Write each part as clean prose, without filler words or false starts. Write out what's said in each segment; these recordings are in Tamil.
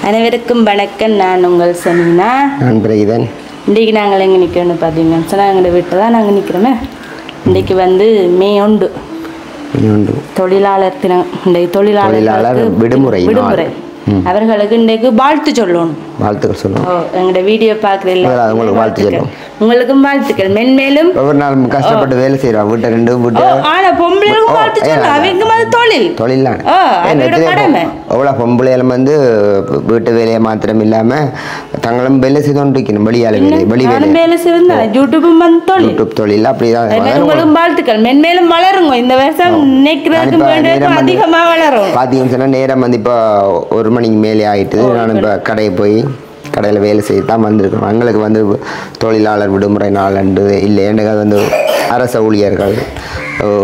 அனைவருக்கும் வணக்கம். நான் உங்கள் சமீனா. நான் பிரகிதன். இன்றைக்கு நாங்கள் எங்கே நிற்கிறோன்னு பார்த்தீங்கன்னா சொன்னால் எங்களோட வீட்டில் தான் நாங்கள் நிற்கிறோமே. இன்றைக்கு வந்து மே 1 தொழிலாளர் தினம். இன்றைக்கு தொழிலாளர் விடுமுறை. அவர்களுக்கு இன்றைக்கு வாழ்த்து சொல்லணும். வாழ்த்துக்கள் சொல்லணும். எங்களோட வீடியோ பார்க்குறீங்களா, உங்களுக்கு வாழ்த்து சொல்லணும். உங்களுக்கும் வாழ்த்துக்கள். மென்மேலும் ஒவ்வொரு நாள் கஷ்டப்பட்டு வேலை செய்கிறோம். வீட்டை ரெண்டு வீட்டு ஆனால் பொம்பளைகளுக்கும் வாழ்த்து சொல்லணும். அவங்க மாதிரி தொழில் கடமை. அவ்வளோ பொம்பளைகளும் வந்து வீட்டு வேலையை மாத்திரம் இல்லாமல் தங்களும் வேலை செய்து கொண்டு இருக்கணும். வெளியால் வேலை செய்யணும். யூடியூப் தொழில் அப்படிதான். உங்களுக்கும் வாழ்த்துக்கள். மென்மேலும் வளருங்க. இந்த வருஷம் நினைக்கிறதுக்கு அதிகமாக வளரும். பார்த்தீங்கன்னு சொன்னால் நேரம் வந்து இப்போ 1 மணிக்கு மேலே ஆகிட்டு நான் இப்போ கடையில் வேலை செய்ய தான் வந்திருக்கணும். எங்களுக்கு வந்து தொழிலாளர் விடுமுறை நாள் அன்று இல்லை, எனக்கு அது வந்து அரச ஊழியர்கள்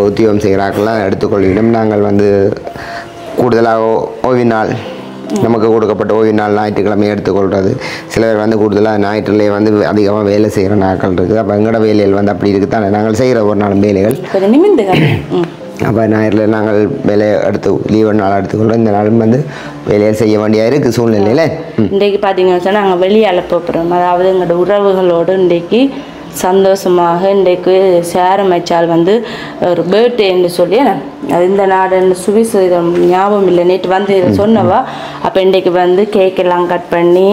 உத்தியோகம் செய்கிறாக்கெல்லாம் எடுத்துக்கொள்கிறோம். நாங்கள் வந்து கூடுதலாக ஓய்வு நாள், நமக்கு கொடுக்கப்பட்ட ஓய்வு நாள் ஞாயிற்றுக்கிழமை எடுத்துக்கொள்கிறது. சிலர் வந்து கூடுதலாக ஞாயிற்றுலேயே வந்து அதிகமாக வேலை செய்கிற நாட்கள் இருக்குது. அப்போ எங்களோட வேலைகள் வந்து அப்படி இருக்குது தானே, நாங்கள் செய்கிற ஒரு நாள் வேலைகள். அப்போ ஞாயிறில் நாங்கள் வேலையை லீவு நாள் எடுத்துக்கொள்கிறோம். இந்த நாளும் வந்து வேலையை செய்ய வேண்டிய இருக்குது சூழ்நிலையில். இன்றைக்கு பார்த்தீங்கன்னா சொன்னால் நாங்கள் வெளியால் போகிறோம். அதாவது எங்களோட உறவுகளோடு இன்றைக்கு சந்தோஷமாக இன்றைக்கு சேரமைச்சால் வந்து ஒரு பர்த்டேன்னு சொல்லி அது இந்த நாடுன்னு சுவிசேதம் ஞாபகம் இல்லை, நேற்று வந்து சொன்னவா. அப்போ இன்றைக்கு வந்து கேக் எல்லாம் கட் பண்ணி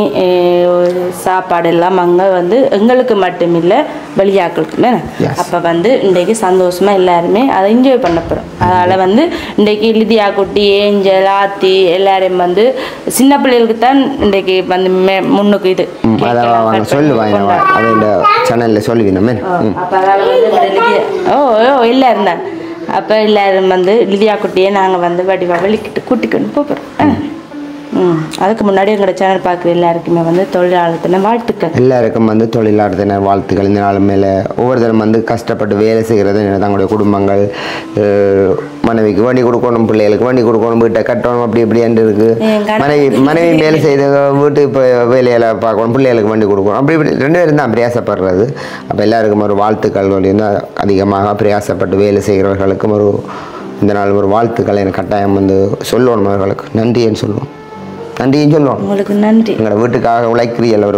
சாப்பாடு எல்லாம் அங்கே வந்து எங்களுக்கு மட்டும் இல்லை வெளியாக்களுக்குமே. அப்போ வந்து இன்றைக்கு சந்தோஷமாக எல்லாருமே அதை என்ஜாய் பண்ண போகிறோம். அதனால் வந்து இன்றைக்கு லிதியா குட்டி, ஏஞ்சல், ஆத்தி எல்லாரையும் வந்து சின்ன பிள்ளைகளுக்கு தான் இன்றைக்கு வந்து முன்னுக்கு இது சொல்லுவாங்க சேனலில் சொல்லுவீங்க. எல்லாரும் தான். அப்போ எல்லாரும் வந்து லிதியா குட்டியை நாங்கள் வந்து வடிவாக வெளிக்கிட்டு கூட்டிக்கொண்டு போகிறோம். அதுக்கு முன்னாடி எங்களோட சேனல் பார்க்குற எல்லாருக்குமே வந்து தொழிலாளர் தின வாழ்த்துக்கள். எல்லாருக்கும் வந்து தொழிலாளர் தின வாழ்த்துக்கள். இந்த நாள் மேலே ஒவ்வொருத்தரும் வந்து கஷ்டப்பட்டு வேலை செய்கிறது தங்களுடைய குடும்பங்கள், மனைவிக்கு வண்டி கொடுக்கணும், பிள்ளைகளுக்கு வண்டி கொடுக்கணும், வீட்டை கட்டணும், அப்படி இப்படின்ட்டு இருக்குது. மனைவி வேலை செய்த வீட்டு இப்போ வேலையில் பார்க்கணும், பிள்ளைகளுக்கு வண்டி கொடுக்கணும், அப்படி இப்படி 2 பேரும் தான் பிரயாசப்படுறது. அப்போ எல்லாருக்கும் ஒரு வாழ்த்துக்கள் வந்து அதிகமாக பிரயாசப்பட்டு வேலை செய்கிறவர்களுக்கும் இந்த நாள் ஒரு வாழ்த்துக்கள் எனக்கு கட்டாயம் வந்து சொல்லணும். அவர்களுக்கு நன்றின்னு சொல்லுவோம். நன்றின்னு சொல்லுவோம். உங்களுக்கு நன்றி. எங்களோட வீட்டுக்காக உழைக்கிறீர்கள்.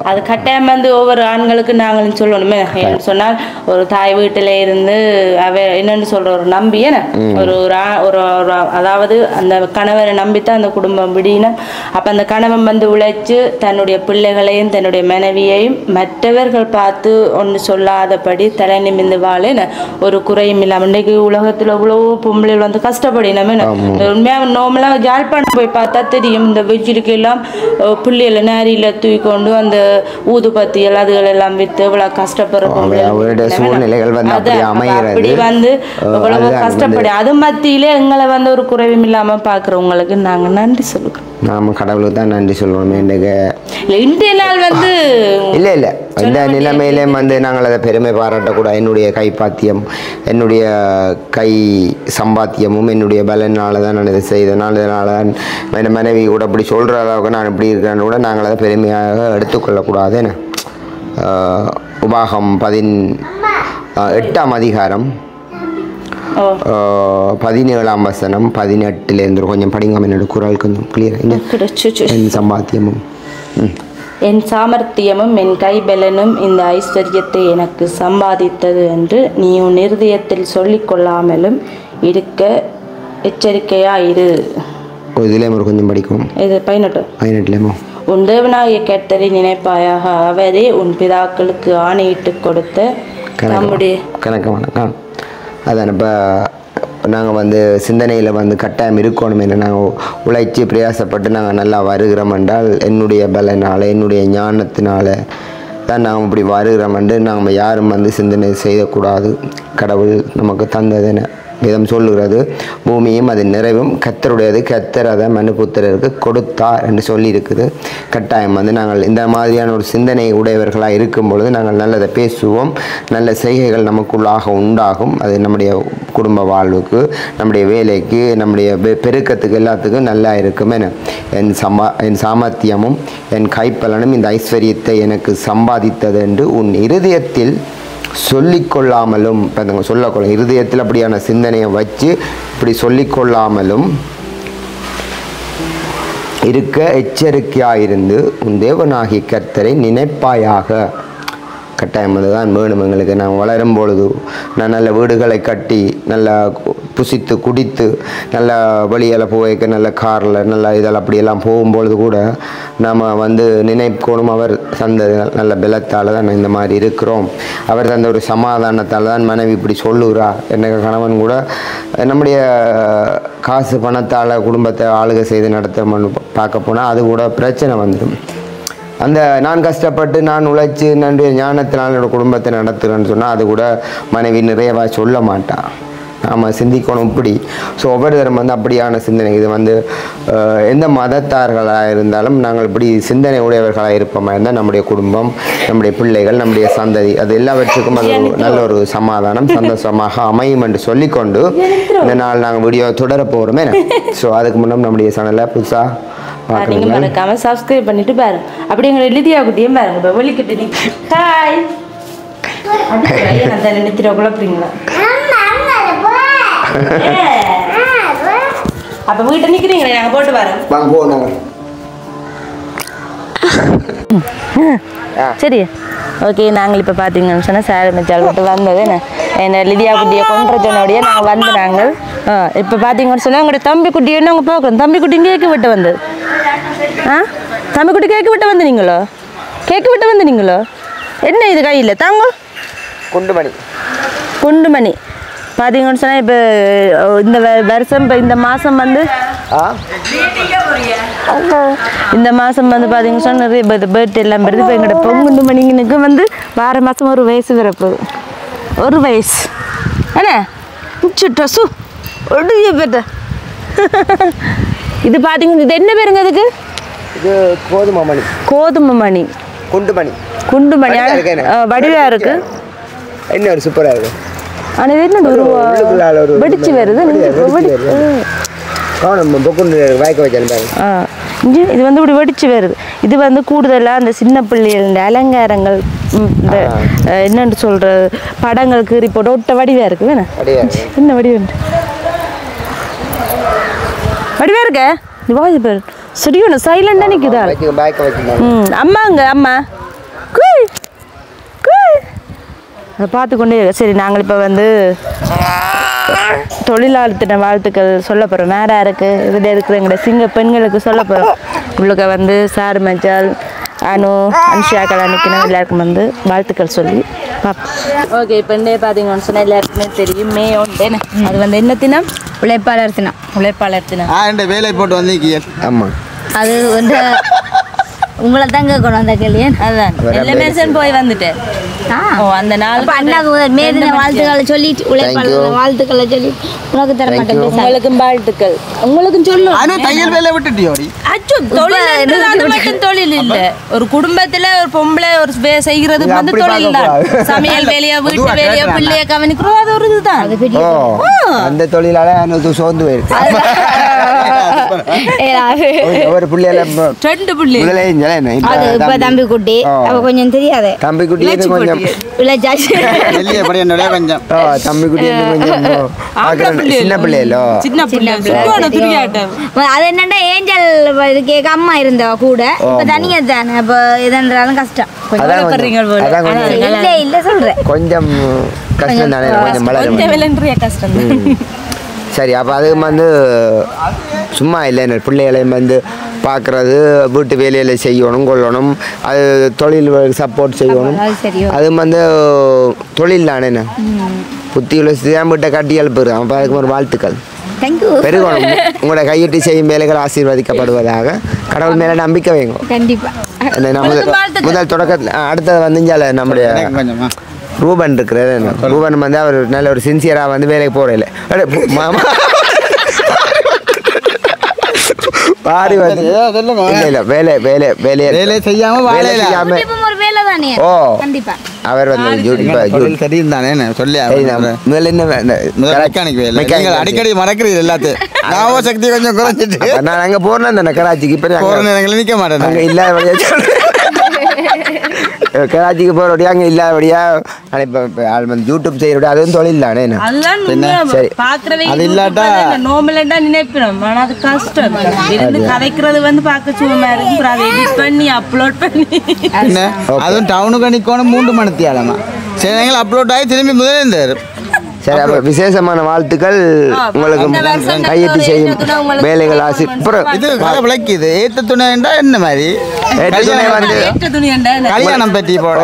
அது கட்டாயம் வந்து ஒவ்வொரு ஆண்களுக்கு நாங்களும் சொல்லணுமே. சொன்னால் ஒரு தாய் வீட்டில இருந்து என்னன்னு சொல்ற ஒரு நம்பி ஒரு அதாவது அந்த கணவரை நம்பித்தான் அந்த குடும்பம் விடினும். அப்ப அந்த கணவன் வந்து உழைச்சு தன்னுடைய பிள்ளைகளையும் தன்னுடைய மனைவியையும் மற்றவர்கள் பார்த்து ஒன்று சொல்லாதபடி தலை நிமிந்து வாழ ஒரு குறையும் இல்லாம. இன்றைக்கு உலகத்தில் எவ்வளவோ பொம்பளைகள் வந்து கஷ்டப்படினமே. உண்மையாக நார்மலாக ஜாழ்ப்பாணம் போய் பார்த்தா தெரியும். இந்த வெஜ்ஜிருக்கெல்லாம் பிள்ளைகளை நேரில் தூக்கி கொண்டு அந்த ஊதுபத்தியல் அதுகள் எல்லாம் விற்று இவ்வளோ கஷ்டப்படுற சூழ்நிலைகள் அப்படி வந்து இவ்வளவு கஷ்டப்படி அது மத்தியிலே எங்களை வந்து ஒரு குறைவும் இல்லாமல் பார்க்குறவங்களுக்கு நாங்கள் நன்றி சொல்லுறோம். நாம கடவுளுக்கு தான் நன்றி சொல்லுவோம். இன்றைய நாள் வந்து இல்லை இந்த நிலைமையிலே வந்து நாங்கள் அதை பெருமை பாராட்டக்கூடாது. என்னுடைய கைப்பாத்தியம், என்னுடைய கை சம்பாத்தியமும் என்னுடைய பலனால தான் நான் இதை செய்தனால், இதனால தான் என் மனைவி கூட அப்படி சொல்கிற அளவுக்கு நான் இப்படி இருக்கிறேன்னு கூட நாங்கள் அதை பெருமையாக எடுத்துக்கொள்ளக்கூடாது. உபாகம் 18ஆம் அதிகாரம் 17ஆம் வசனம் 18 கொஞ்சம் படிங்க. என்னோட குரல் கொஞ்சம் கிளியர். என் சம்பாத்தியமும் என் சாமர்த்தியமும் என் கைபலனும் இந்த ஐஸ்வர்யத்தை எனக்கு சம்பாதித்தது என்று நீ உன் இருதயத்தில் சொல்லிக் கொள்ளாமலும் இருக்க எச்சரிக்கையா இரு. இதுலேயும் ஒரு கொஞ்சம் படிக்கும். இது 18 உன் தேவனாகிய கர்த்தரை நினைப்பாயாக, அவரே உன் பிதாக்களுக்கு ஆணையிட்டு கொடுத்த நம்முடைய கணக்கு. அதான் இப்போ நாங்கள் வந்து சிந்தனையில் வந்து கட்டாயம் இருக்கணும். என்ன நாங்கள் உழைச்சி பிரயாசப்பட்டு நாங்கள் நல்லா வருகிறோம் என்றால் என்னுடைய பலனால், என்னுடைய ஞானத்தினால தான் நாங்கள் இப்படி வருகிறோம் என்று நாங்கள் யாரும் வந்து சிந்தனை செய்யக்கூடாது. கடவுள் நமக்கு தந்ததுன்னு வேதம் சொல்லுகிறது. பூமியும் அது நிறைவும் கர்த்தருடையது, கர்த்தர் அதை மனுபுத்திரருக்கு கொடுத்தார் என்று சொல்லியிருக்குது. கட்டாயம் வந்து நாங்கள் இந்த மாதிரியான ஒரு சிந்தனை உடையவர்களாக இருக்கும் பொழுது நாங்கள் நல்லதை பேசுவோம், நல்ல செய்கைகள் நமக்குள்ளாக உண்டாகும். அது நம்முடைய குடும்ப வாழ்வுக்கு, நம்முடைய வேலைக்கு, நம்முடைய பெருக்கத்துக்கு எல்லாத்துக்கும் நல்லா இருக்கும். என் சாமர்த்தியமும் என் கைப்பலனும் இந்த ஐஸ்வர்யத்தை எனக்கு சம்பாதித்தது என்று உன் இருதயத்தில் சொல்லிக்கொள்ளாமலும் இப்போ சொல்லக்கொள்ள இருதயத்தில் அப்படியான சிந்தனையை வச்சு இப்படி சொல்லிக்கொள்ளாமலும் இருக்க எச்சரிக்கையாயிருந்து உன் தேவனாகிய கர்த்தரை நினைப்பாயாக. கட்டாயம் அதுதான் வேணும் எங்களுக்கு. நான் வளரும் பொழுது நான் நல்ல வீடுகளை கட்டி நல்லா புசித்து குடித்து நல்லா வெளியில் போய்க்க நல்ல காரில் நல்லா இதெல்லாம் அப்படியெல்லாம் போகும்பொழுது கூட நாம் நினைக்கணும் அவர் தந்த நல்ல பலத்தால் தான் இந்த மாதிரி இருக்கிறோம், அவர் தந்த ஒரு சமாதானத்தால் தான் மனைவி இப்படி சொல்லுகிறா. என்ன கணவன் கூட நம்முடைய காசு பணத்தால் குடும்பத்தை ஆளுகை செய்து நடத்த பார்க்க போனால் அது கூட பிரச்சனை வந்துடும். அந்த நான் கஷ்டப்பட்டு நான் உழைச்சி நன்றிய ஞானத்தினால் என்னோட குடும்பத்தை நடத்துகிறேன்னு சொன்னால் அது கூட மனைவி நிறையவா சொல்ல மாட்டான். நாம் சிந்திக்கணும் இப்படி. ஸோ ஒவ்வொருத்தரும் அப்படியான சிந்தனை இது எந்த மதத்தார்களாக இருந்தாலும் நாங்கள் இப்படி சிந்தனை உடையவர்களாக இருப்போமா இருந்தால் நம்முடைய குடும்பம், நம்முடைய பிள்ளைகள், நம்முடைய சந்ததி அது எல்லாவற்றுக்கும் அது நல்ல ஒரு சமாதானம் சந்தோஷமாக அமையும் என்று சொல்லிக்கொண்டு இந்த நாள் நாங்கள் வீடியோ தொடர போகிறோமே. ஸோ அதுக்கு முன்னாடி நம்முடைய சேனலை புதுசாக நீங்க மறக்காம சப்ஸ்கிரைப் பண்ணிட்டு பாருங்க. அப்படி எங்களை லிதியா குட்டியும் பாருங்க. இப்போ வெளிக்கிட்டு ஹாய் அந்த நினைத்திர குழப்பறீங்களா? அப்ப வீட்டை நிக்கிறீங்களா? நாங்க போட்டு வரோம். சரி ஓகே. நாங்கள் இப்போ பார்த்தீங்கன்னு சொன்னால் சார் மச்சால் விட்டு வந்தது என்ன லிதியா குட்டியை கொண்டு சொன்னோடைய நாங்கள் நாங்கள் இப்போ பார்த்தீங்கன்னு சொன்னால் உங்களோட தம்பி குட்டியை நாங்கள் பார்க்குறோம். தம்பி குட்டி கேக்கு விட்டு வந்தது. தம்பி குட்டி கேக்கு விட்டு வந்தீங்களோ? கேக்கு விட்டு வந்தீங்களோ? என்ன இது கையில் தாங்க? குண்டுமணி பார்த்தீங்கன்னு சொன்னால் இப்போ இந்த வருஷம் இப்போ இந்த மாதம் இந்த மாதம் பார்த்தீங்கன்னு சொன்னால் நிறைய பர்த்டே எல்லாம் வருது. இப்போ எங்களோட பொங்குண்டு மணிங்கனுக்கு வார மாதம் ஒரு வயசு வரப்போகுது. ஒரு வயசு என்ன ட்ரெஸ்ஸு ஒடிய பேட்ட. இது பார்த்தீங்கன்னா இது என்ன பேருங்க அதுக்கு? இது கோதுமை மணி. குண்டுமணி வடிவாக இருக்கு. என்ன ஒரு சூப்பராக இருக்கு. ஆனால் இது என்ன ஒரு வெடிச்சு வருது. இது இப்படி வெடிச்சு வருது. இது கூடுதலாக அந்த சின்ன பிள்ளைகள் இந்த அலங்காரங்கள் இந்த என்னன்னு சொல்றது படங்கள் கீறி போட்டு ஒட்ட வடிவா இருக்கு. வேணா என்ன வடிவா இருக்க? வாதி பேர் சரியான சைலண்டா நிக்குதா? அம்மாங்க அம்மா அதை பார்த்து கொண்டே. சரி நாங்கள் இப்போ தொழிலாளர் வாழ்த்துக்கள் சொல்ல போகிறோம். வேற யாருக்கு இதில் இருக்கிற எங்களோட சிங்க பெண்களுக்கு சொல்ல போகிறோம். உங்களுக்கு சார் மச்சால் அனு அன்ஷியா கலாநிக்கணும் எல்லாருக்கும் வாழ்த்துக்கள் சொல்லி பார்ப்போம். ஓகே இப்போ என்ன பார்த்தீங்கன்னு சொன்னால் எல்லாருக்குமே தெரியும் மே 1 அது என்ன தினம்? உழைப்பாளர் தினம். வேலை போட்டு வந்தீங்க. ஆமாம் அது உங்களை தான் கேட்கணும் அந்த கேள்வி. அதுதான் எல்லாமே போய் வந்துட்டேன். அந்த நாள் அண்ணாக்கு மேதின வாழ்த்துக்களை சொல்லிட்டு உழைப்பாளர் வாழ்த்துக்களை சொல்லி உனக்கு தர மாட்டேன். உங்களுக்கும் வாழ்த்துக்கள். உங்களுக்கும் சொல்லும் தையல் வேலை விட்டுட்டியோ? தொழில் இல்ல. ஒரு குடும்பத்துல ஒரு பொம்பளை ஒரு செய்கிறது தொழில் தான். சமையல் வேலையா வீட்டு வேலையா பிள்ளைய கவனிக்கிறோம். அது ஒரு இதுதான். அந்த தொழிலால சோர்ந்து போயிருக்கு. ஒரு பிள்ளைல 2 பிள்ளை தம்பி குட்டி கொஞ்சம் தெரியாது. தம்பி குட்டி கொஞ்சம் தம்பி குட்டி சின்ன பிள்ளையோ அது என்னன்னா ஏஞ்சல் கேட்க அம்மா இருந்த கூட இப்ப தனியா தானே. இப்ப எதுன்றாலும் கஷ்டம். இல்ல சொல்றேன் கொஞ்சம் கஷ்டம் தானே. கொஞ்சம் கஷ்டம். சரி அப்போ அது சும்மா இல்லை பிள்ளைகளையும் பார்க்குறது வீட்டு வேலையில் செய்யணும் கொள்ளணும். அது தொழில் சப்போர்ட் செய்யணும். அது தொழில் தானே. புத்தி உள்ள வீட்டை கட்டி எழுப்புறேன். அப்போ அதுக்கு ஒரு வாழ்த்துக்கள் பெருகணும். உங்களோட கையிட்டு செய்யும் வேலைகள் ஆசீர்வதிக்கப்படுவதாக கடவுள் மேலே நம்பிக்கை வைங்க. முதல் தொடக்கத்தில் அடுத்தது நம்முடைய ரூபன் இருக்கிறாரு. ரூபன் அவர் நல்ல ஒரு சின்சியராக வேலைக்கு போகிறதில்ல. மாமா பாரி வேலை செய்யாம ஓ அவர் அடிக்கடி மறக்கிறீங்க எல்லாத்தையும். ஞாபக சக்தி கொஞ்சம் குறைஞ்சிட்டு நான் அங்கே போனேன் தானே கராச்சிக்கு. இப்போ நிற்க மாட்டேன் இல்லாத கராச்சிக்கு போகிறபடியா அங்கே இல்லாதபடியா ஆனால் இப்போ ஆள் வந்து யூடியூப் செய்யறபடியா அதுவும் தொழில் தானே என்ன அதுதான் அது இல்லாட்டா நோமலண்டா நினைப்பிடும் ஆனா அது கஷ்டம் இருந்து கதைக்கிறது வந்து பார்க்க சும்மா இருக்கு அதை எடிட் பண்ணி அப்லோட் பண்ணி அதுவும் டவுனுக்கு நிற்கணும் 3 மணி ஆளமா சில நேரங்கள் அப்லோட் ஆகி திரும்பி முதலே இருந்தார் சரி அப்போ விசேஷமான வாழ்த்துக்கள் உங்களுக்கு கையெட்டி செய்யும் வேலைகள் ஆசி இது கதை விளக்குது ஏற்ற துணைண்டா என்ன மாதிரி கல்யாணம் பற்றி போட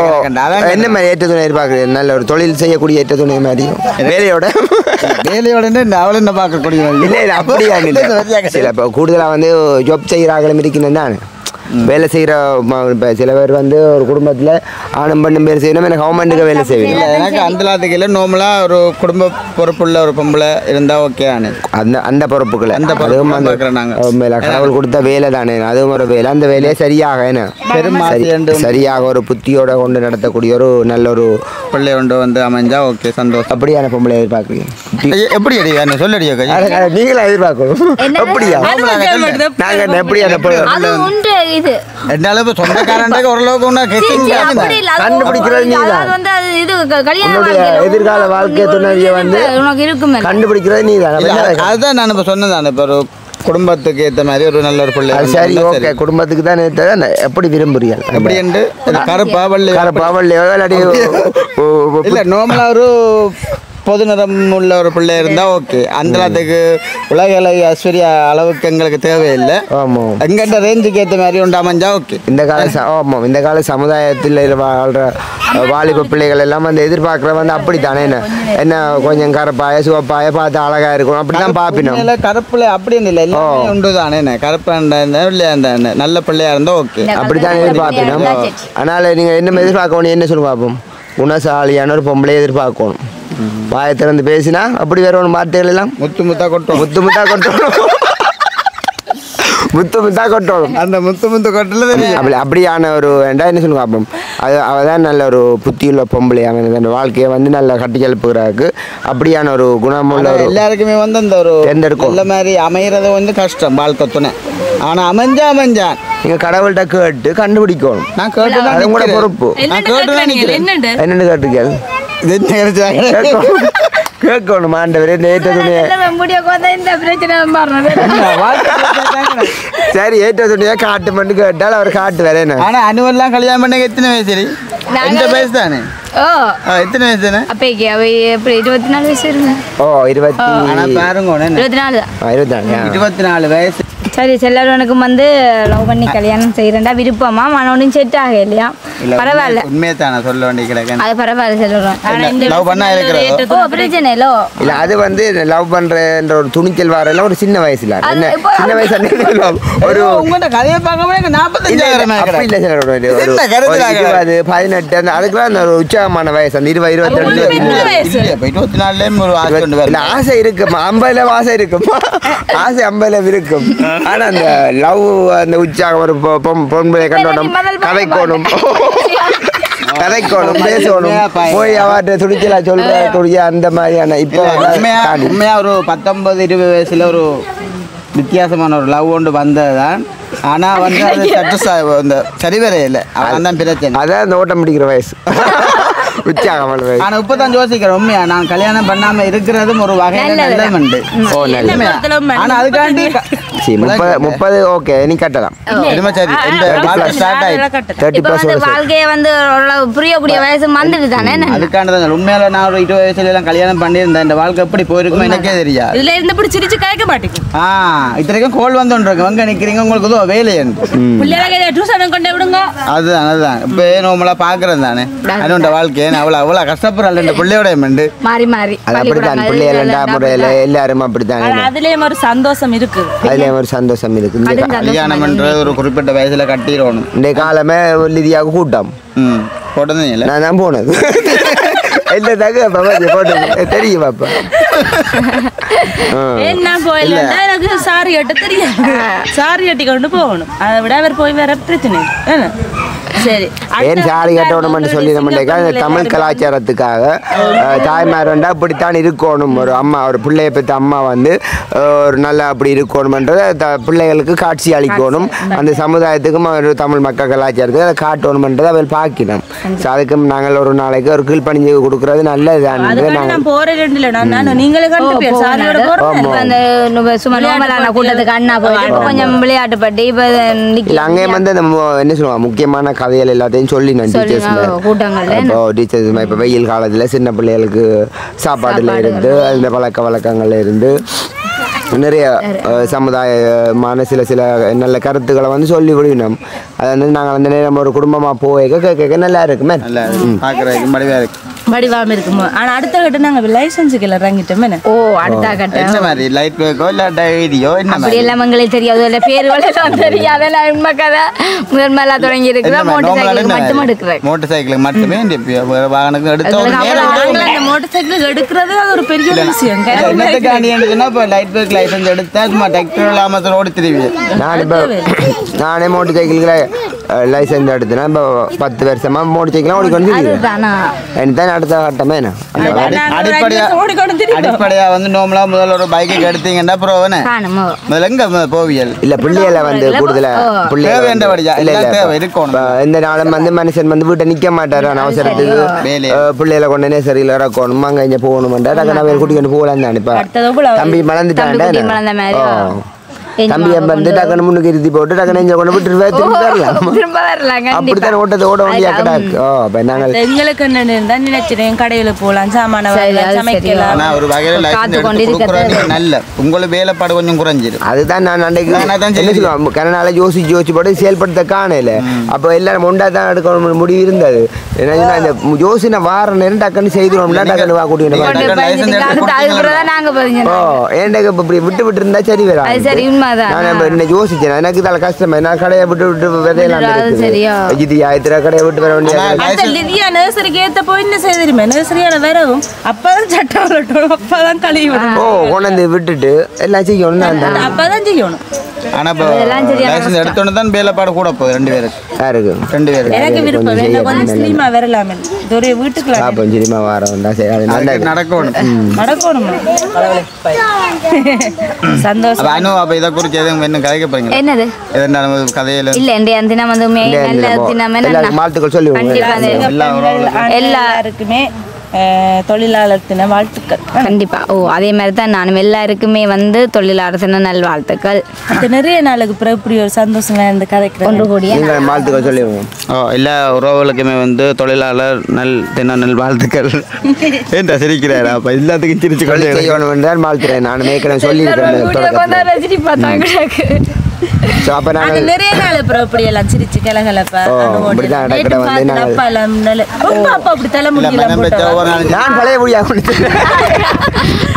என்ன மாதிரி ஏற்ற துணை எதிர்பார்க்குறது நல்ல ஒரு தொழில் செய்யக்கூடிய ஏற்ற துணை மாதிரியும் வேலையோட அவள் என்ன பார்க்கக்கூடிய இல்லை இல்லை அப்படியா இல்லை சில இப்போ கூடுதலாக வந்து ஜாப் செய்கிறாங்களும் இருக்கிறேன் தான் வேலை செய்கிற இப்போ சில பேர் வந்து ஒரு குடும்பத்தில் ஆணும் பெண்ணும் பேர் செய்யணும் எனக்கு கவர்மெண்ட்டுக்கு வேலை செய்வீங்க எனக்கு அந்த லாத்துக்கு நார்மலாக ஒரு குடும்ப பொறுப்புள்ள ஒரு பொம்பளை இருந்தால் ஓகே அந்த பொறுப்புகளை அதுவும் அந்த கடவுள் கொடுத்த வேலை தானே அதுவும் ஒரு வேலை அந்த வேலையை சரியாக சரியாக ஒரு புத்தியோட கொண்டு நடத்தக்கூடிய ஒரு நல்ல ஒரு பிள்ளை கொண்டு வந்து அமைஞ்சா ஓகே சந்தோஷம் அப்படியான பொம்பளை எதிர்பார்க்குறீங்க எப்படி அடியா சொல்லடியா நீங்களா எதிர்பார்க்கணும் அப்படியா நாங்கள் எப்படியான எதிர்கால வாழ்க்கை துணைவியை வந்து கண்டுபிடிக்கிறது நீதான் அதுதான் நான் இப்ப சொன்னதான் இப்ப ஒரு குடும்பத்துக்கு ஏற்ற மாதிரி ஒரு நல்ல ஒரு பிள்ளை சரி ஓகே குடும்பத்துக்கு தான் எப்படி விரும்புறீங்க எப்படி என்று கருப்பா வெள்ளையோ இல்ல நார்மலா ஒரு பொது நிறம் உள்ள ஒரு பிள்ளை இருந்தா ஓகே அந்த அளவுக்கு உலக அளவு ஐஸ்வர்ய அளவுக்கு எங்களுக்கு தேவையில்லை எங்கிட்ட ரேஞ்சுக்கு ஏற்ற மாதிரி உண்டு அமைஞ்சா ஓகே இந்த கால சமுதாயத்தில் வாழ்ற வாலிப பிள்ளைகள் எல்லாம் வந்து எதிர்பார்க்குற வந்து அப்படி தானே என்ன கொஞ்சம் கருப்பாய சிவப்பாய பார்த்து அழகா இருக்கும் அப்படிதான் பாப்பினோம் கருப்புல அப்படின்னு இல்லை எல்லாமே உண்டு தானே கருப்பா இல்லையா நல்ல பிள்ளையா இருந்தா ஓகே அப்படித்தான் எதிர்பார்க்கணும் அதனால நீங்க என்ன எதிர்பார்க்கணும் என்ன சொல்லி பார்ப்போம் குணசாலியான ஒரு பொம்பளை எதிர்பார்க்கணும் வாயை திறந்து பேசினா அப்படி வேற ஒன்று வார்த்தைகள் எல்லாம் முத்து முத்தா கொட்டும் அந்த முத்து கொட்டல அப்படியான ஒரு என்ன சொல்லுங்க அப்போ அவதான் நல்ல ஒரு புத்தியுள்ள பொம்பளை அந்த வாழ்க்கையை வந்து நல்ல கட்டி எழுப்புகிறாருக்கு அப்படியான ஒரு குணமுள்ள ஒரு எல்லாருக்குமே வந்து அந்த ஒரு தேர்ந்தெடுக்கும் நல்ல மாதிரி அமைகிறது வந்து கஷ்டம் வாழ்க்கை துணை ஆனா அமைஞ்சான் நீங்க கடவுள்கிட்ட கேட்டு கண்டுபிடிக்கணும் நான் கேட்டு அது கூட பொறுப்பு என்னன்னு கேட்டுக்காது கேட்கணும் ஆண்டவரே நேற்று துணியை சரி ஏற்ற துணியா காட்டு பண்ணி கேட்டால் அவர் காட்டு வரேன் ஆனா அனுவெல்லாம் கல்யாணம் பண்ண எத்தனை வயசு இந்த வயசு தானே எத்தனை வயசு தானே அப்பைக்கு அவ எப்படி 24 வயசு இருக்கு பாருங்க 24 வயசு சரி செல்லவனுக்கு வந்து லவ் பண்ணி கல்யாணம் செய்யறா விருப்பமா மனோடும் செட் ஆக இல்லையா பரவாயில்ல உண்மையை தானே சொல்ல வேண்டிய அது பரவாயில்ல செல்வம் பிரச்சனை இல்ல அது வந்து லவ் பண்றன்ற ஒரு துணிச்சல் வரல ஒரு சின்ன வயசுல சின்ன வயசுல ஒரு உங்கள்கிட்ட கதையை பார்க்க 45 18 அதுக்குலாம் அந்த ஒரு உற்சாகமான வயசு அந்த 20 ஆசை இருக்கும் 50 ஆசை இருக்கும் ஆசை 50 இருக்கும் ஆனா அந்த லவ் அந்த உற்சாகம் ஒரு பொம்பளை கண்டோம் கதைக்கணும் பேசணும் போய் அவர்கிட்ட துணிச்சலா சொல்ற அந்த மாதிரியான இப்போ உண்மையா ஒரு 19-20 வயசுல ஒரு வித்தியாசமான ஒரு லவ் ஒன்று வந்ததுதான் ஆனா வந்து அது சரி வர இல்லை அதான் பிரச்சனை அதான் அந்த ஓட்டம் பிடிக்கிற வயசு உற்சாகமான வயசு ஆனா இப்பதான் யோசிக்கிறேன் உண்மையா நான் கல்யாணம் பண்ணாம இருக்கிறதும் ஒரு வகையில நல்ல ஆனா அதுக்காண்டி 30 ஓகே நீ கட்டலாம் வாழ்க்கைய வந்து புரியக்கூடிய வயசு வந்துட்டு தானே அதுக்காண்டி உண்மையில நான் ஒரு 20 வயசுல எல்லாம் கல்யாணம் பண்ணியிருந்தேன் இந்த வாழ்க்கை எப்படி போயிருக்குமோ எனக்கே தெரியாது இதுல இருந்து இப்படி சிரிச்சு கேட்க மாட்டேங்குது இத்தனைக்கும் கோல் வந்துருக்கு வங்க நிக்கிறீங்க உங்களுக்கு ஏதோ வேலை கொண்டே விடுங்க அதுதான் இப்ப நோமலா பாக்குறது தானே அதோட வாழ்க்கை அவ்வளவு கஷ்டப்படுறாள் இந்த பிள்ளையோட மெண்டு மாறி மாறி அப்படித்தான் பிள்ளைகள் முறையில எல்லாரும் அப்படித்தான் அதுலயும் ஒரு சந்தோஷம் இருக்கு ஒரு சந்தோஷம் இருக்கு கல்யாணம் பண்றது ஒரு குறிப்பிட்ட வயசுல கட்டிடணும் இந்த காலமே லிதியாக கூட்டம் போட்டது நான் தான் போனது இல்ல தக தெரியும் பாப்பா என்ன கோயில் எனக்கு சாரி கட்ட தெரியும் சாரி கட்டி கொண்டு போகணும் அதை விட அவர் போய் வேற பிரச்சனை சரி ஏன் சாரி கட்டணும்னு சொல்லி நம்ம தமிழ் கலாச்சாரத்துக்காக தாய்மார் வேண்டா இப்படித்தான் இருக்கணும். ஒரு அம்மா ஒரு பிள்ளையை பெற்ற அம்மா வந்து ஒரு நல்லா அப்படி இருக்கணும்ன்றதை பிள்ளைகளுக்கு காட்சி அளிக்கணும். அந்த சமுதாயத்துக்கும் ஒரு தமிழ் மக்கள் கலாச்சாரத்துக்கு அதை காட்டணும்ன்றதை அவள் பார்க்கணும். ஸோ அதுக்கும் நாங்கள் ஒரு நாளைக்கு ஒரு கீழ்பணிஞ்சு கொடுக்கறது நல்லதுதான். அங்கே வந்து என்ன சொல்லுவாங்க முக்கியமான கதைகள் எல்லாத்தையும் சொல்லி நான் டீச்சர்ஸ் இப்போ வெயில் காலத்தில் சின்ன பிள்ளைகளுக்கு சாப்பாடுல இருந்து அந்த பழக்க வழக்கங்கள்ல இருந்து நிறைய சமுதாயமான சில நல்ல கருத்துக்களை வந்து சொல்லி விடணும். அது வந்து நாங்கள் வந்து நேரம் ஒரு குடும்பமாக போய் கேட்க நல்லா இருக்குமே, நல்லா பார்க்குறதுக்கு மடிவாக இருக்கு வடிவாம இருக்குமோ. ஆனா அடுத்த கட்ட நாங்க லைசன்ஸுக்கு எல்லாம் இறங்கிட்டோமே. ஓ அடுத்த கட்ட என்ன மாதிரி லைட் வேக்கோ இல்லை டைரியோ என்ன அப்படி எல்லாம் எங்களுக்கு தெரியாது, இல்லை பேர் வளர்ச்சி தெரியாது. உண்மை கதை முதன்மையா தொடங்கி இருக்கிற மோட்டர் சைக்கிள் மட்டும் எடுக்கிறேன். மோட்டர் சைக்கிளுக்கு மட்டுமே வாகனத்துக்கு எடுத்தோம். மோட்டர் சைக்கிள் எடுக்கிறது அது ஒரு பெரிய விஷயம். இப்போ லைட் வேக் லைசன்ஸ் எடுத்தா சும்மா டிராக்டர் இல்லாமல் ஓடி திரும்பி நானே மோட்டர் சைக்கிளுக்கு லைசன்ஸ் எடுத்தேன்னா இப்போ 10 வருஷமா மோட்டர் சைக்கிளாக ஓடிக்கொண்டு எனக்கு அடுத்த கட்டமே அடிப்படையா வந்து நோமலா முதல்ல ஒரு பைக்கு எடுத்தீங்கன்னா அப்புறம் முதல்ல எங்க போவியல் இல்ல பிள்ளைகளை வந்து கூடுதலா இந்த நாளும் வந்து மனுஷன் வந்து வீட்டை நிக்க மாட்டாரு. அவசரத்துக்கு பிள்ளைகளை கொண்டு நேசரியில் இறக்கணும் அங்க இங்க போகணும்டா கூட்டிட்டு போகலாம் தான். இப்ப தம்பி மலர்ந்துட்டாண்டா தம்பியை வந்து டக்குனு முன்னுக்கு இறுதி போட்டு டக்குனு இங்கே கொண்டு விட்டு திரும்ப வரலாம். அப்படித்தான் ஓட்டத்தை ஓட வேண்டிய கடை இருக்கு. நாங்கள் எங்களுக்கு என்ன நினைச்சிருக்கேன் கடையில போகலாம் சாமான சமைக்கலாம். ஒரு வகையில் நல்ல உங்களுக்கு வேலைப்பாடு கொஞ்சம் குறைஞ்சிடும். அதுதான் நான் அன்றைக்கு என்ன சொல்லுவேன் கனநாள யோசிச்சு போட்டு செயல்படுத்த காணல. அப்போ எல்லாரும் ஒன்றா தான் எடுக்கணும் முடிவு இருந்தது. ஏன்னா இந்த யோசனை வார நேரம் டக்குன்னு செய்துடுவோம்னா டக்குனு வா கூட்டிட்டு இப்படி விட்டு இருந்தா சரி வரும். நான் யோசிச்சேன் எனக்கு இதால கஷ்டமா நான் கடையை விட்டு விதையெல்லாம் இது ஆயிரத்தி கடையை விட்டு வர வேண்டிய நர்சரிக்கு ஏத்த போய் என்ன செய்திருமே நர்சரியான வரவும் அப்பதான் சட்டம் வரட்டும் அப்பதான் கழுவி கொண்டு விட்டுட்டு எல்லாம் செய்யணும் அப்பதான் செய்யணும். ஆனா லைசன்ஸ் எடுத்தோன்னு தான் வேலைப்பாடு கூட போகுது 2 பேருக்கு யாருக்கு 2 பேருக்கு எனக்கு விருப்பம் என்ன கொஞ்சம் ஸ்லிமா வரலாமே ஒரு வீட்டுக்குள்ள கொஞ்சம் சினிமா வரவண்டா சரி அது நடக்கணும் சந்தோஷம். அனு அப்ப இத குறித்து எதுவும் என்ன கதைக்க போறீங்க? என்னது எதனா கதையில இல்ல இந்த தினம் வந்து நல்ல தினம் என்ன வாழ்த்துக்கள் சொல்லுவோம் எல்லாருக்குமே தொழிலாளர் தின வாழ்த்துக்கள். கண்டிப்பா. அதே மாதிரி தான் நானும் எல்லாருக்குமே வந்து தொழிலாளர் தின நல் வாழ்த்துக்கள். நிறைய நாளுக்கு பிறகு இப்படி ஒரு சந்தோஷமா இருந்து கதைக்கிறோம். ஒன்று கூடிய வாழ்த்துக்கள் சொல்லுவோம். எல்லா உறவுகளுக்குமே வந்து தொழிலாளர் தின நல் வாழ்த்துக்கள். ஏன்டா சிரிக்கிறாரா? அப்ப எல்லாத்துக்கும் சிரிச்சு கொண்டு வாழ்த்துறேன். நான் ஏற்கனவே சொல்லியிருக்கேன். நிறைய நாள் அப்புறம் இப்படி எல்லாம் சிரிச்சு கிளகலப்பா அப்படி தலை முடியல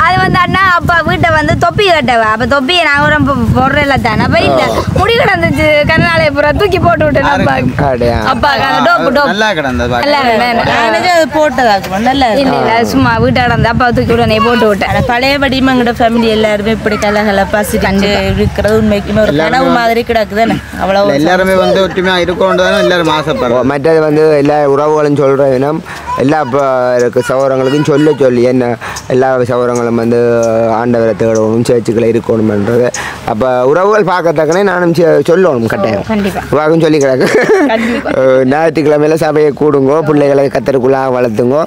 அது வந்து அண்ணா அப்பா வீட்டை வந்து தொப்பி கட்டவா அப்ப தொப்பியை நான் போடுறல தானே அப்ப இல்ல முடி கிடந்துச்சு கண்ணாலே பூரா தூக்கி போட்டு விட்டேன் அப்பா போட்டதாக்கும் நல்லா இல்ல சும்மா வீட்டை கிடந்து அப்பா தூக்கி விட போட்டு விட்டேன். பழையபடி எங்களோட ஃபேமிலி எல்லாருமே இப்படி கலகலப்பா சிரிச்சு இருக்கிறது உண்மைக்குமே ஒரு கனவு மாதிரி கிடக்குதானே. அவ்வளவு எல்லாருமே வந்து ஒற்றுமையா இருக்கோன்றதானே எல்லாரும் ஆசைப்படுறோம். மற்றது வந்து எல்லா உறவுகளும் சொல்ற வினம் எல்லா சகோதரங்களுக்கும் சொல்லி என்ன எல்லா சகோதரங்களும் வந்து ஆண்டவரை தேடணும் சேர்ச்சுக்களை இருக்கணும்ன்றது. அப்போ உறவுகள் பார்க்கத்தக்கனே நானும் சொல்லணும் கட்டாயம் வாக்கும் சொல்லி கிடக்கு. ஞாயிற்றுக்கிழமையில சபையை கூடுங்கோ பிள்ளைகளை கத்தருக்குள்ளாக வளர்த்துங்கோ.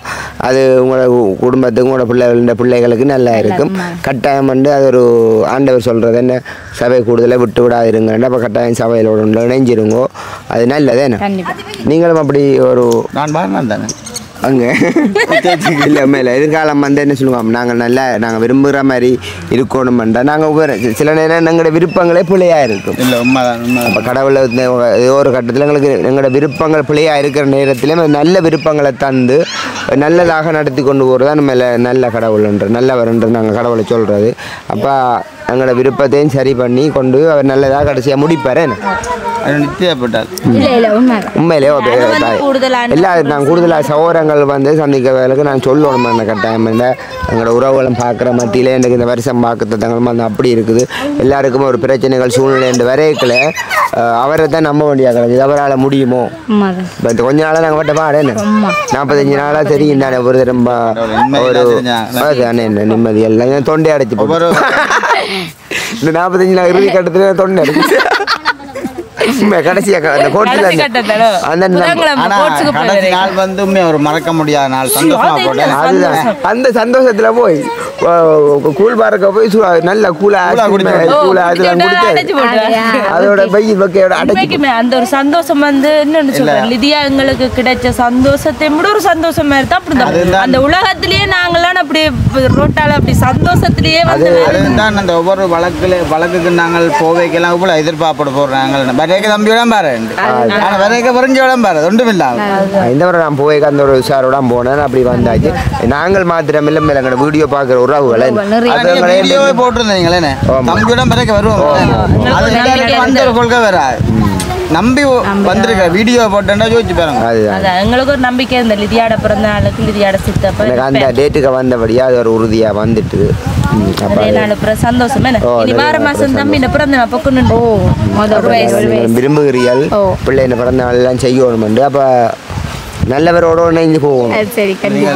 அது உங்களோட குடும்பத்துக்கும் உங்களோட பிள்ளைகளுக்கு நல்லா இருக்கும். கட்டாயம் வந்து அது ஒரு ஆண்டவர் சொல்றது என்ன சபை கூடுதலை விட்டு விடாதிருங்க. அப்போ கட்டாயம் சபையிலோட இணைஞ்சிருங்கோ. அது நல்லது என்ன நீங்களும் அப்படி ஒரு நான் தானே அங்கே இல்லை மேலே எதிர்காலம் வந்து என்ன சொல்லுவோம் நாங்கள் விரும்புகிற மாதிரி இருக்கணும்ன்றா நாங்கள் சில நேரம் எங்களோட விருப்பங்களே பிள்ளையாக இருக்கும். இல்லை இப்போ கடவுளை ஏதோ ஒரு கட்டத்தில் எங்களோட விருப்பங்கள் பிள்ளையாக இருக்கிற நேரத்திலே நல்ல விருப்பங்களை தந்து நல்லதாக நடத்தி கொண்டு போகிறது தான் நம்ம நல்ல கடவுள்ன்ற நல்லவர்ன்ற நாங்கள் கடவுளை சொல்கிறது. அப்போ எங்களோட விருப்பத்தையும் சரி பண்ணி கொண்டு அவர் நல்லதாக கடைசியாக முடிப்பார். நிச்சயப்பட்டார். உண்மையிலே கூடுதலான எல்லா நான் கூடுதலாக சகோதரங்கள் வந்து சந்திக்கிறவர்களுக்கு நான் சொல்லணும் என்ன கட்டாயம் இல்லை. எங்களோட உறவுகளும் பார்க்குற மத்தியில் எனக்கு இந்த வருஷம் பார்க்கத்தங்களும் அந்த அப்படி இருக்குது. எல்லாருக்கும் ஒரு பிரச்சனைகள் சூழ்நிலை என்று வரைக்கல அவரை தான் நம்ப வேண்டியது கிடையாது. அவரால் முடியுமோ இப்போ இந்த கொஞ்ச நாளாக நாங்கள் வட்ட பாடேன்னு 45 நாளாக தெரியும் தானே ஒரு தரம் ஒரு என்ன நிம்மதி எல்லாம் தொண்டை அடைச்சி போகிறோம். இந்த 45 நாள் இறுதி கட்டத்தில் தொண்டை அடைச்சி கடைசியாக அந்த கோர்ட்டில் ஒரு மறக்க முடியாத நாள் சந்தோஷமா போட்டேன். அதுதான் அந்த சந்தோஷத்துல போய் கூழ் பார்க்க போய் நல்ல கூழா அதெல்லாம் அதோட உண்மைக்குமே அந்த ஒரு சந்தோஷம் வந்து என்னன்னு சொல்றேன் லிதியா எங்களுக்கு கிடைச்ச சந்தோஷத்தை விட ஒரு சந்தோஷம் மாதிரி தான் அப்படிதான் அந்த உலகத்திலேயே நாங்களாம் அப்படி ரோட்டால அப்படி சந்தோஷத்திலேயே வந்து அதுதான் அந்த ஒவ்வொரு வழக்குக்கு நாங்கள் போவைக்கெல்லாம் கூட எதிர்பார்ப்பட போடுறாங்க. தம்பியோட பாரு ஆனா வரைக்க புரிஞ்சோட பாரு ஒன்றும் இல்லாம இந்த முறை நான் போய் அந்த ஒரு சாரோட போனேன். அப்படி வந்தாச்சு நாங்கள் மாத்திரம் இல்லை மேல எங்களோட வீடியோ பார்க்குற உறவுகளை போட்டிருந்தீங்களே தம்பியோட வரைக்க வருவோம். அந்த ஒரு கொள்கை வராது. நம்பி வந்திருக்க வீடியோ போட்டேன்னா யோசிச்சு பாருங்க. அதுதான் எங்களுக்கு ஒரு நம்பிக்கை இந்த லிதியாட பிறந்த நாளுக்கு லிதியாட சித்தப்ப அந்த டேட்டுக்கு வந்தபடியா அது ஒரு உறுதியா வந்துட்டு சந்தோஷம். வார மாசம் தம்பி பிறந்த விரும்புகிறீர்கள் பிள்ளை பிறந்த நாள் எல்லாம் செய்யணும். அப்ப நல்லவரோட இணைந்து போவோம்.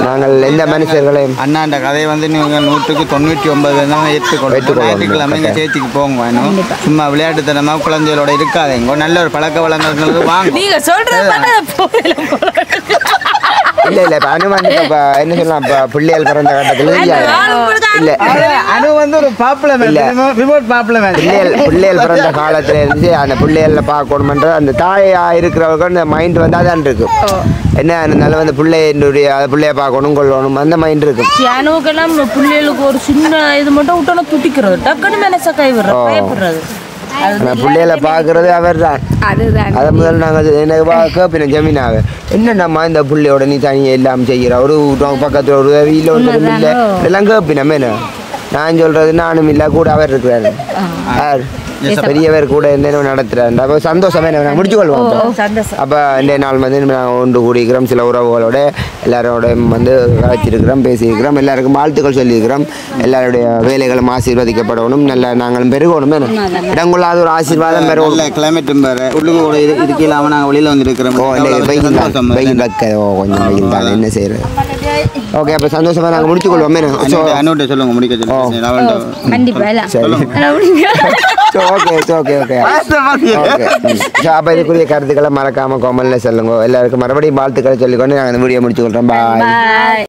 நாங்கள் எந்த மனுஷர்களையும் அண்ணாண்ட கதையை வந்து நீங்கள் 199 ஏற்றுக்கொள்ளும். சேர்த்துக்கு போங்க வேணும். சும்மா விளையாட்டுத்தனமா குழந்தைகளோட இருக்காதீங்க. நல்ல ஒரு பழக்க வழக்கங்களுக்கு வாங்க. நீங்க இல்ல இல்ல இப்ப அனு வந்து என்ன சொல்லலாம் பிள்ளைகள் பிறந்த கட்டத்துல இல்ல அனு வந்து ஒரு பிள்ளைகள் பிறந்த காலத்துல இருந்து அந்த பிள்ளைகள பார்க்கணும்ன்ற அந்த தாயா இருக்கிறவங்க அந்த மைண்ட் வந்து அதான் இருக்கு. என்ன இருந்தாலும் அந்த பிள்ளைய பார்க்கணும் கொள்ளணும் அந்த மைண்ட் இருக்கு. அனுக்கெல்லாம் பிள்ளைகளுக்கு ஒரு சின்ன இது மட்டும் விட்டோன்னா துட்டிக்கிறது டக்குன்னு மனசை கைவிடுறது. பிள்ளைகளை பார்க்கறது அவர் தான். அதை முதல்ல நாங்கள் கேட்பின ஜமீனாக என்ன நம்ம இந்த பிள்ளையோட நீ தனியாக எல்லாம் செய்கிற ஒரு பக்கத்தில் ஒரு வீட்டில் ஒன்றும் இல்லை இதெல்லாம் கேட்பினமே. நான் சொல்றது நானும் இல்லை கூட அவர் இருக்கிறாரு பெரியவர் கூட இருந்து நடத்துறாரு. அப்போ சந்தோஷமே நாங்கள் முடிச்சு கொள்வோம். அப்போ இந்த நாள் வந்து நாங்கள் ஒன்று கூடிக்கிறோம். சில உறவுகளோட எல்லாரோட வந்து கழிச்சிருக்கிறோம் பேசியிருக்கிறோம். எல்லாருக்கும் வாழ்த்துக்கள் சொல்லியிருக்கிறோம். எல்லாருடைய வேலைகளும் ஆசீர்வதிக்கப்படணும். நல்லா நாங்களும் பெருகணும். இடங்கொள்ளாத ஒரு ஆசீர்வாதம் பெறணும். கிளைமேட்டும் உள்ளுக்கூட இதுக்கு இல்லாமல் நாங்கள் வெளியில் வந்துருக்கிறோம். வெயில் வெயில் வைக்க கொஞ்சம் வெயில் தான் என்ன செய்யறது. ஓகே அப்போ சந்தோஷமா நாங்கள் முடிச்சு கொள்வோம். சொல்லுங்க முடிக்க அப்போ இதுக்குரிய கருத்துக்களை மறக்காம கமெண்ட்ல சொல்லுங்க. எல்லாருக்கும் மறுபடியும் வாழ்த்துக்களை சொல்லிக்கொண்டு நாங்கள் இந்த வீடியோ முடிச்சு கொள்றோம். பாய்.